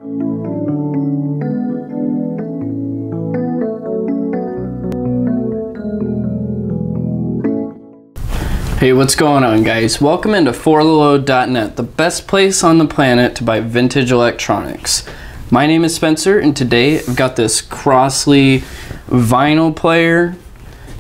Hey, what's going on, guys? Welcome into forthelow.net, the best place on the planet to buy vintage electronics. My name is Spencer, and today I've got this Crossley vinyl player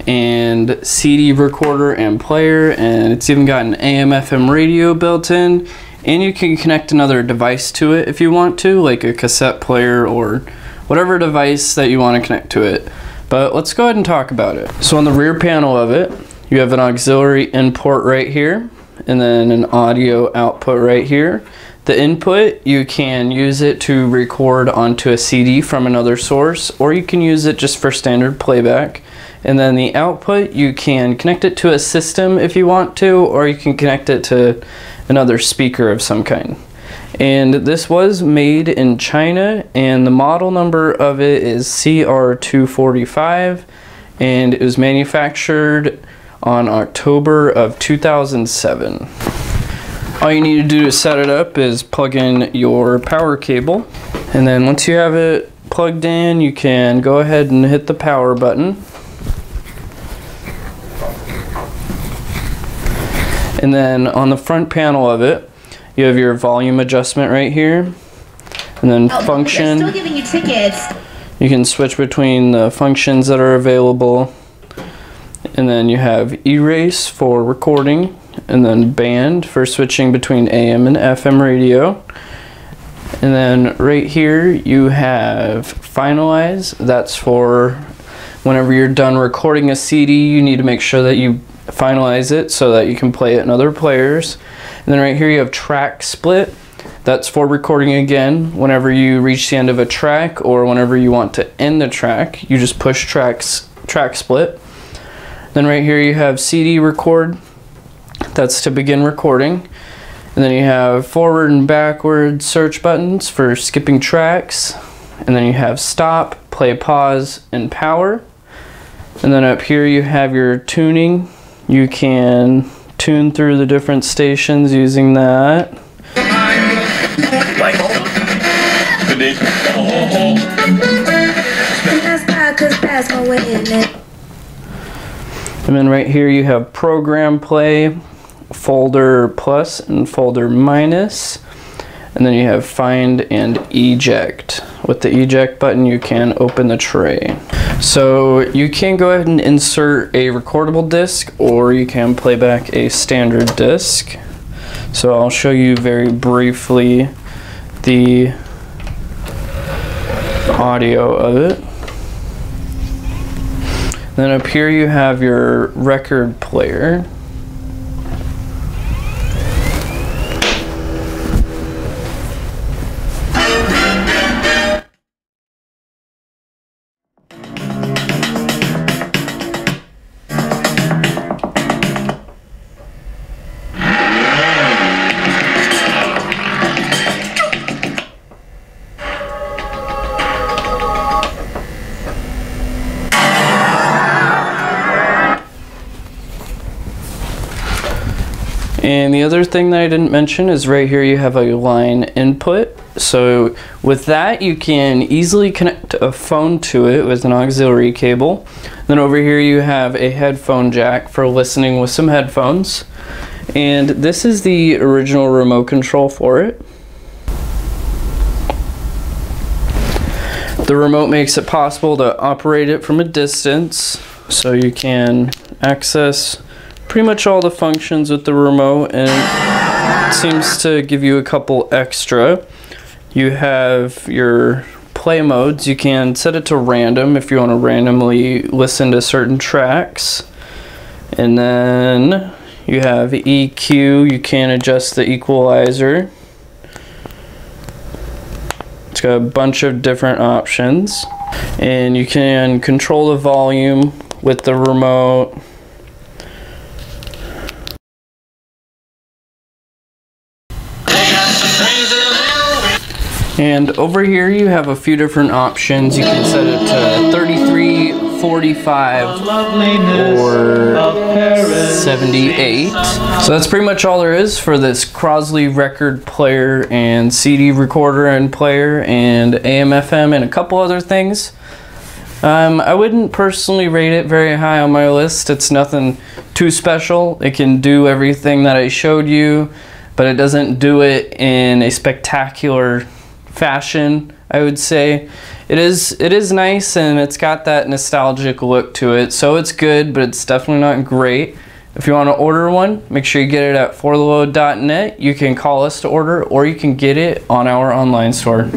and CD recorder and player, and it's even got an AM/FM radio built in, and you can connect another device to it if you want to, like a cassette player or whatever device that you want to connect to it. But let's go ahead and talk about it. So on the rear panel of it, you have an auxiliary input right here, and then an audio output right here. The input, you can use it to record onto a CD from another source, or you can use it just for standard playback. And then the output, you can connect it to a system if you want to, or you can connect it to another speaker of some kind. And this was made in China, and the model number of it is CR245, and it was manufactured on October of 2007. All you need to do to set it up is plug in your power cable, and then once you have it plugged in, you can go ahead and hit the power button. And then on the front panel of it, you have your volume adjustment right here, and then function. They're still giving you tickets. You can switch between the functions that are available. And then you have erase for recording, and then band for switching between AM and FM radio. And then right here you have finalize. That's for whenever you're done recording a CD, you need to make sure that you finalize it so that you can play it in other players. And then right here you have track split. That's for recording again. Whenever you reach the end of a track or whenever you want to end the track, you just push track split. Then right here you have CD record, that's to begin recording. And then you have forward and backward search buttons for skipping tracks. And then you have stop, play, pause, and power. And then up here you have your tuning. You can tune through the different stations using that. And then right here you have program play, folder plus and folder minus, and then you have find and eject. With the eject button you can open the tray. So you can go ahead and insert a recordable disc, or you can play back a standard disc. So I'll show you very briefly the audio of it. Then up here you have your record player. And the other thing that I didn't mention is right here you have a line input. So with that you can easily connect a phone to it with an auxiliary cable. Then over here you have a headphone jack for listening with some headphones. And this is the original remote control for it. The remote makes it possible to operate it from a distance, so you can access pretty much all the functions with the remote, and it seems to give you a couple extra. You have your play modes. You can set it to random if you want to randomly listen to certain tracks. And then you have EQ. You can adjust the equalizer. It's got a bunch of different options, and you can control the volume with the remote. And over here you have a few different options. You can set it to 33, 45 or 78. So that's pretty much all there is for this Crosley record player and CD recorder and player and AM/FM and a couple other things. I wouldn't personally rate it very high on my list. It's nothing too special. It can do everything that I showed you, but it doesn't do it in a spectacular fashion, I would say. It is nice, and it's got that nostalgic look to it, so it's good, but it's definitely not great. If you want to order one, make sure you get it at fortheload.net. You can call us to order, or you can get it on our online store.